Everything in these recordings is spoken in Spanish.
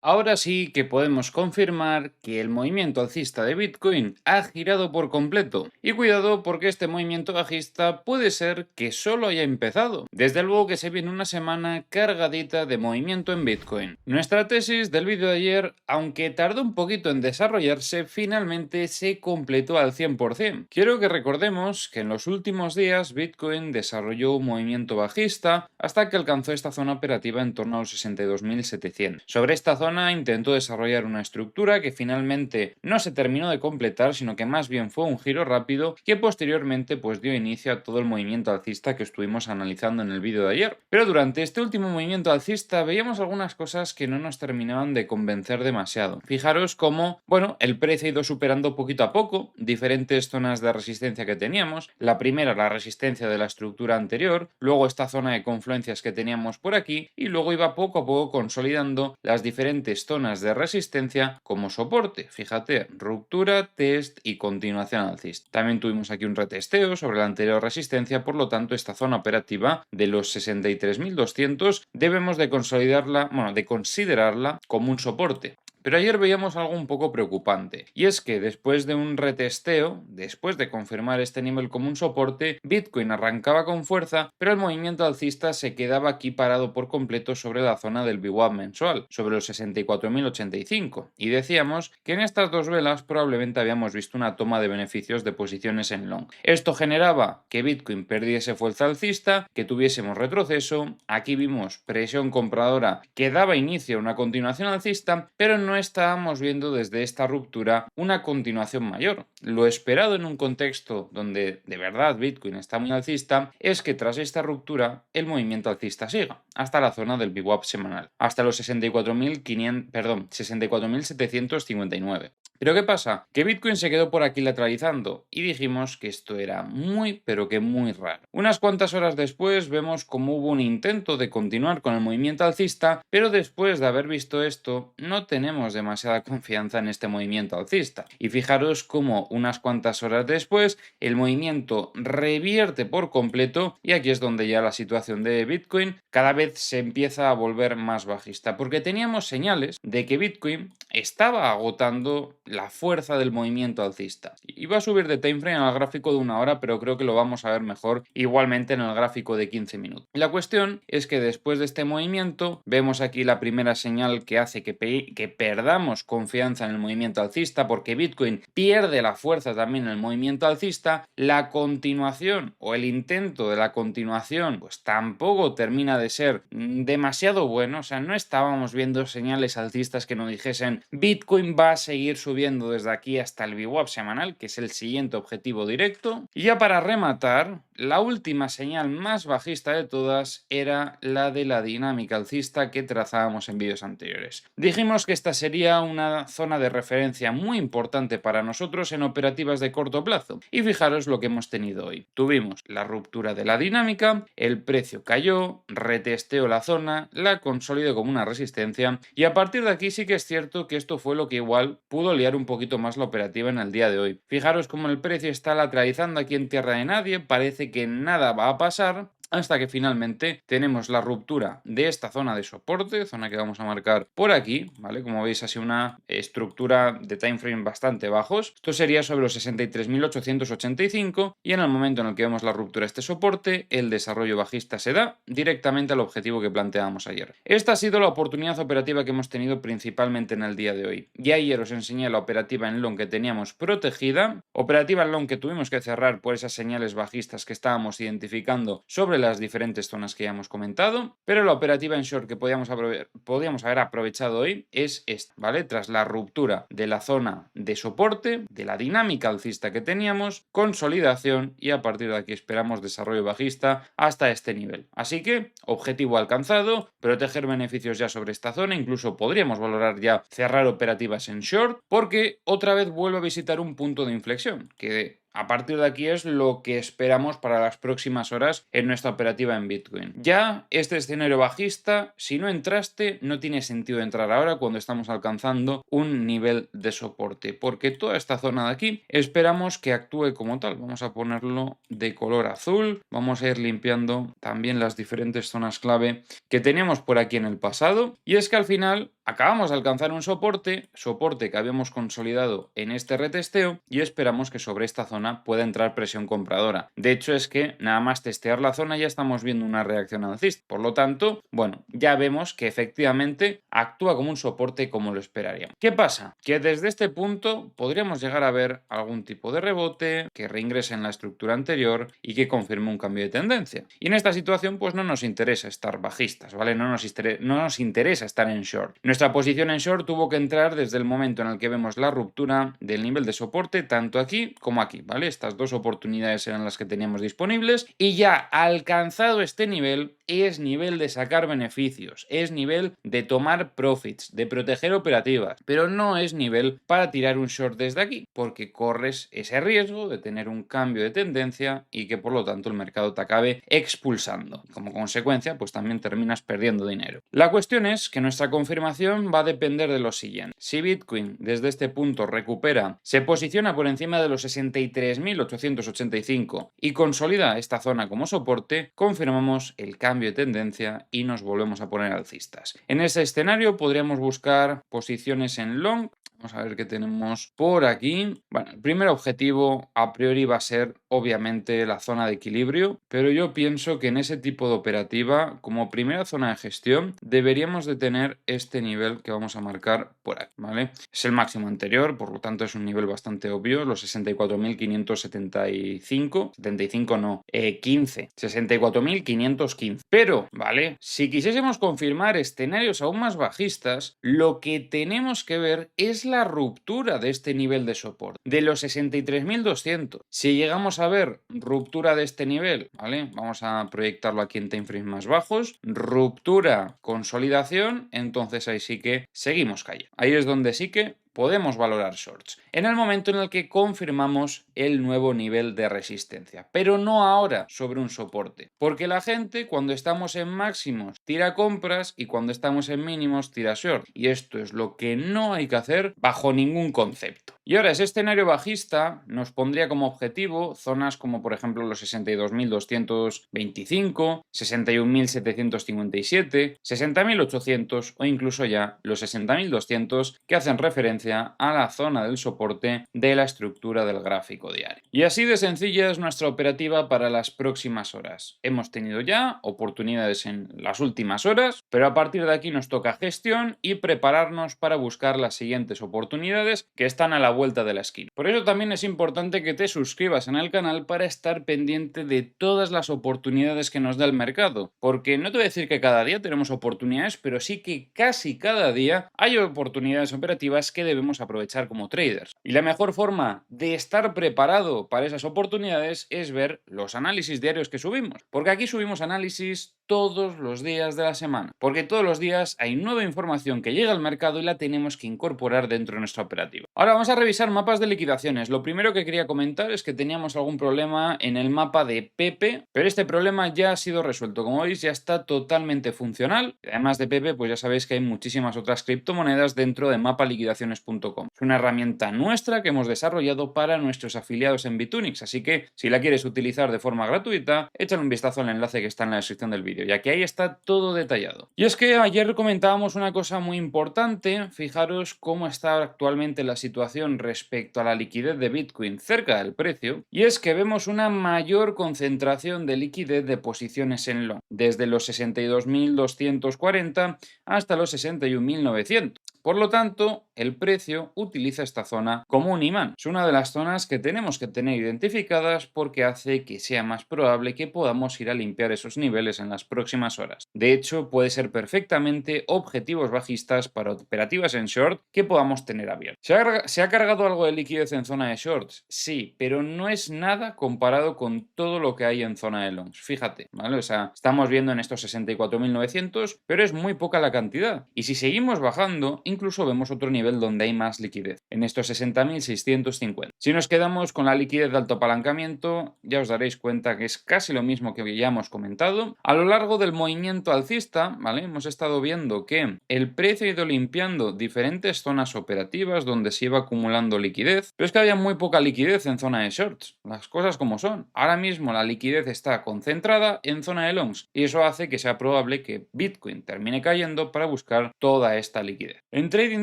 Ahora sí que podemos confirmar que el movimiento alcista de Bitcoin ha girado por completo. Y cuidado porque este movimiento bajista puede ser que solo haya empezado. Desde luego que se viene una semana cargadita de movimiento en Bitcoin. Nuestra tesis del vídeo de ayer, aunque tardó un poquito en desarrollarse, finalmente se completó al 100%. Quiero que recordemos que en los últimos días Bitcoin desarrolló un movimiento bajista hasta que alcanzó esta zona operativa en torno a los 62.700. Sobre esta zona intentó desarrollar una estructura que finalmente no se terminó de completar, sino que más bien fue un giro rápido que posteriormente pues dio inicio a todo el movimiento alcista que estuvimos analizando en el vídeo de ayer. Pero durante este último movimiento alcista veíamos algunas cosas que no nos terminaban de convencer demasiado. Fijaros cómo, bueno, el precio ha ido superando poquito a poco diferentes zonas de resistencia que teníamos. La primera, la resistencia de la estructura anterior, luego esta zona de confluencias que teníamos por aquí y luego iba poco a poco consolidando las diferentes zonas de resistencia como soporte. Fíjate, ruptura, test y continuación alcista. También tuvimos aquí un retesteo sobre la anterior resistencia, por lo tanto esta zona operativa de los 63.200 debemos de consolidarla, bueno, de considerarla como un soporte. Pero ayer veíamos algo un poco preocupante, y es que después de un retesteo, después de confirmar este nivel como un soporte, Bitcoin arrancaba con fuerza, pero el movimiento alcista se quedaba aquí parado por completo sobre la zona del VWAP mensual, sobre los 64.085, y decíamos que en estas dos velas probablemente habíamos visto una toma de beneficios de posiciones en long. Esto generaba que Bitcoin perdiese fuerza alcista, que tuviésemos retroceso, aquí vimos presión compradora que daba inicio a una continuación alcista, pero no estábamos viendo desde esta ruptura una continuación mayor. Lo esperado en un contexto donde de verdad Bitcoin está muy alcista es que tras esta ruptura el movimiento alcista siga hasta la zona del VWAP semanal, hasta los 64.759. Pero ¿qué pasa? Que Bitcoin se quedó por aquí lateralizando y dijimos que esto era muy pero que muy raro. Unas cuantas horas después vemos como hubo un intento de continuar con el movimiento alcista, pero después de haber visto esto no tenemos demasiada confianza en este movimiento alcista. Y fijaros cómo unas cuantas horas después el movimiento revierte por completo y aquí es donde ya la situación de Bitcoin cada vez se empieza a volver más bajista, porque teníamos señales de que Bitcoin estaba agotando la fuerza del movimiento alcista. Iba a subir de timeframe al gráfico de una hora, pero creo que lo vamos a ver mejor igualmente en el gráfico de 15 minutos. La cuestión es que después de este movimiento, vemos aquí la primera señal que hace que perdamos confianza en el movimiento alcista, porque Bitcoin pierde la fuerza también en el movimiento alcista. La continuación o el intento de la continuación, pues tampoco termina de ser demasiado bueno, o sea, no estábamos viendo señales alcistas que nos dijesen Bitcoin va a seguir subiendo desde aquí hasta el VWAP semanal, que es el siguiente objetivo directo. Y ya para rematar, la última señal más bajista de todas era la de la dinámica alcista que trazábamos en vídeos anteriores. Dijimos que esta sería una zona de referencia muy importante para nosotros en operativas de corto plazo. Y fijaros lo que hemos tenido hoy. Tuvimos la ruptura de la dinámica, el precio cayó, retesteó la zona, la consolidó como una resistencia y a partir de aquí sí que es cierto que esto fue lo que igual pudo liar un poquito más la operativa en el día de hoy. Fijaros cómo el precio está lateralizando aquí en tierra de nadie, parece que nada va a pasar, hasta que finalmente tenemos la ruptura de esta zona de soporte, zona que vamos a marcar por aquí, ¿vale? Como veis, así una estructura de time frame bastante bajos. Esto sería sobre los 63.885 y en el momento en el que vemos la ruptura de este soporte, el desarrollo bajista se da directamente al objetivo que planteábamos ayer. Esta ha sido la oportunidad operativa que hemos tenido principalmente en el día de hoy. Ya ayer os enseñé la operativa en long que teníamos protegida, operativa en long que tuvimos que cerrar por esas señales bajistas que estábamos identificando sobre las diferentes zonas que ya hemos comentado, pero la operativa en short que podíamos haber aprovechado hoy es esta, ¿vale? Tras la ruptura de la zona de soporte, de la dinámica alcista que teníamos, consolidación y a partir de aquí esperamos desarrollo bajista hasta este nivel. Así que, objetivo alcanzado, proteger beneficios ya sobre esta zona, incluso podríamos valorar ya cerrar operativas en short, porque otra vez vuelve a visitar un punto de inflexión, que a partir de aquí es lo que esperamos para las próximas horas en nuestra operativa en Bitcoin. Ya este escenario bajista, si no entraste, no tiene sentido entrar ahora cuando estamos alcanzando un nivel de soporte, porque toda esta zona de aquí esperamos que actúe como tal. Vamos a ponerlo de color azul, vamos a ir limpiando también las diferentes zonas clave que teníamos por aquí en el pasado, y es que al final Acabamos de alcanzar un soporte que habíamos consolidado en este retesteo y esperamos que sobre esta zona pueda entrar presión compradora. De hecho, es que nada más testear la zona ya estamos viendo una reacción alcista. Por lo tanto, bueno, ya vemos que efectivamente actúa como un soporte como lo esperaríamos. ¿Qué pasa? Que desde este punto podríamos llegar a ver algún tipo de rebote, que reingrese en la estructura anterior y que confirme un cambio de tendencia. Y en esta situación, pues no nos interesa estar bajistas, ¿vale? No nos interesa estar en short. Nuestra posición en short tuvo que entrar desde el momento en el que vemos la ruptura del nivel de soporte, tanto aquí como aquí, ¿vale? Estas dos oportunidades eran las que teníamos disponibles y ya alcanzado este nivel, es nivel de sacar beneficios, es nivel de tomar profits, de proteger operativas, pero no es nivel para tirar un short desde aquí, porque corres ese riesgo de tener un cambio de tendencia y que por lo tanto el mercado te acabe expulsando. Como consecuencia, pues también terminas perdiendo dinero. La cuestión es que nuestra confirmación va a depender de lo siguiente. Si Bitcoin desde este punto recupera, se posiciona por encima de los 63.885 y consolida esta zona como soporte, confirmamos el cambio de tendencia y nos volvemos a poner alcistas. En ese escenario podríamos buscar posiciones en long. Vamos a ver qué tenemos por aquí. Bueno, el primer objetivo a priori va a ser obviamente la zona de equilibrio, pero yo pienso que en ese tipo de operativa, como primera zona de gestión, deberíamos de tener este nivel que vamos a marcar por aquí, ¿vale? Es el máximo anterior, por lo tanto es un nivel bastante obvio, los 64.575, 75 no, 15, 64.515. Pero, ¿vale? Si quisiésemos confirmar escenarios aún más bajistas, lo que tenemos que ver es la ruptura de este nivel de soporte, de los 63.200. Si llegamos a ver ruptura de este nivel, ¿vale? Vamos a proyectarlo aquí en time frames más bajos, ruptura, consolidación, entonces ahí sí que seguimos cayendo. Ahí es donde sí que podemos valorar shorts, en el momento en el que confirmamos el nuevo nivel de resistencia, pero no ahora sobre un soporte, porque la gente cuando estamos en máximos tira compras y cuando estamos en mínimos tira short, y esto es lo que no hay que hacer bajo ningún concepto. Y ahora ese escenario bajista nos pondría como objetivo zonas como por ejemplo los 62.225, 61.757, 60.800 o incluso ya los 60.200 que hacen referencia a la zona del soporte de la estructura del gráfico diario. Y así de sencilla es nuestra operativa para las próximas horas. Hemos tenido ya oportunidades en las últimas horas, pero a partir de aquí nos toca gestión y prepararnos para buscar las siguientes oportunidades que están a la vuelta de la esquina. Por eso también es importante que te suscribas en el canal para estar pendiente de todas las oportunidades que nos da el mercado, porque no te voy a decir que cada día tenemos oportunidades, pero sí que casi cada día hay oportunidades operativas que debemos aprovechar como traders. Y la mejor forma de estar preparado para esas oportunidades es ver los análisis diarios que subimos, porque aquí subimos análisis todos los días de la semana, porque todos los días hay nueva información que llega al mercado y la tenemos que incorporar dentro de nuestra operativa. Ahora vamos a revisar mapas de liquidaciones. Lo primero que quería comentar es que teníamos algún problema en el mapa de Pepe, pero este problema ya ha sido resuelto. Como veis, ya está totalmente funcional. Además de Pepe, pues ya sabéis que hay muchísimas otras criptomonedas dentro de mapaliquidaciones.com. Es una herramienta nuestra que hemos desarrollado para nuestros afiliados en Bitunix, así que si la quieres utilizar de forma gratuita, échale un vistazo al enlace que está en la descripción del vídeo, ya que ahí está todo detallado. Y es que ayer comentábamos una cosa muy importante. Fijaros cómo está actualmente la situación respecto a la liquidez de Bitcoin cerca del precio, y es que vemos una mayor concentración de liquidez de posiciones en long, desde los 62.240 hasta los 61.900. Por lo tanto, el precio utiliza esta zona como un imán. Es una de las zonas que tenemos que tener identificadas porque hace que sea más probable que podamos ir a limpiar esos niveles en las próximas horas. De hecho, puede ser perfectamente objetivos bajistas para operativas en short que podamos tener abiertos. ¿Se ha cargado algo de liquidez en zona de shorts? Sí, pero no es nada comparado con todo lo que hay en zona de longs. Fíjate, ¿vale? O sea, estamos viendo en estos 64.900, pero es muy poca la cantidad. Y si seguimos bajando, incluso vemos otro nivel donde hay más liquidez, en estos 60.650. Si nos quedamos con la liquidez de alto apalancamiento, ya os daréis cuenta que es casi lo mismo que ya hemos comentado. A lo largo del movimiento alcista, ¿vale? Hemos estado viendo que el precio ha ido limpiando diferentes zonas operativas donde se iba acumulando liquidez, pero es que había muy poca liquidez en zona de shorts, las cosas como son. Ahora mismo la liquidez está concentrada en zona de longs y eso hace que sea probable que Bitcoin termine cayendo para buscar toda esta liquidez. En Trading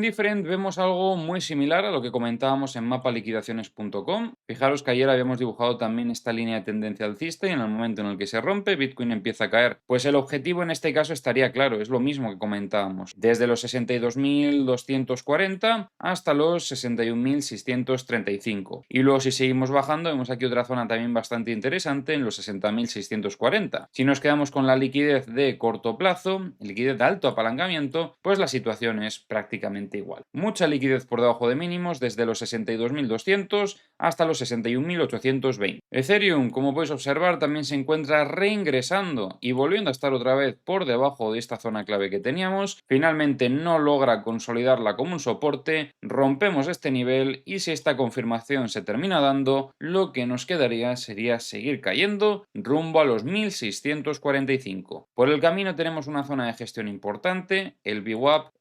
Different vemos algo muy similar a lo que comentábamos en mapaliquidaciones.com. Fijaros que ayer habíamos dibujado también esta línea de tendencia alcista y en el momento en el que se rompe, Bitcoin empieza a caer. Pues el objetivo en este caso estaría claro, es lo mismo que comentábamos, desde los 62.240 hasta los 61.635. Y luego si seguimos bajando, vemos aquí otra zona también bastante interesante en los 60.640. Si nos quedamos con la liquidez de corto plazo, liquidez de alto apalancamiento, pues la situación es prácticamente igual. Mucha liquidez por debajo de mínimos desde los 62.200 hasta los 61.820. Ethereum, como podéis observar, también se encuentra reingresando y volviendo a estar otra vez por debajo de esta zona clave que teníamos. Finalmente no logra consolidarla como un soporte, rompemos este nivel y si esta confirmación se termina dando, lo que nos quedaría sería seguir cayendo rumbo a los 1.645. Por el camino tenemos una zona de gestión importante, el VWAP,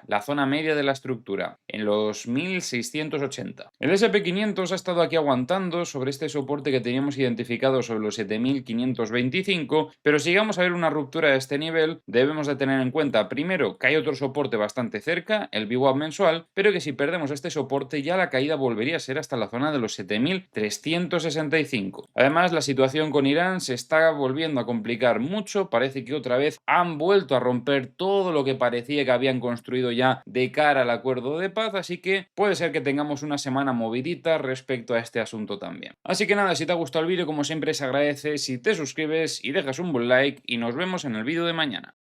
la zona media de la estructura, en los 1.680. El SP500 ha estado aquí aguantando sobre este soporte que teníamos identificado sobre los 7.525, pero si llegamos a ver una ruptura de este nivel, debemos de tener en cuenta primero que hay otro soporte bastante cerca, el VWAP mensual, pero que si perdemos este soporte ya la caída volvería a ser hasta la zona de los 7.365. Además, la situación con Irán se está volviendo a complicar mucho, parece que otra vez han vuelto a romper todo lo que parecía que habían construido ya de cara al acuerdo de paz, así que puede ser que tengamos una semana movidita respecto a este asunto también. Así que nada, si te ha gustado el vídeo, como siempre se agradece si te suscribes y dejas un buen like y nos vemos en el vídeo de mañana.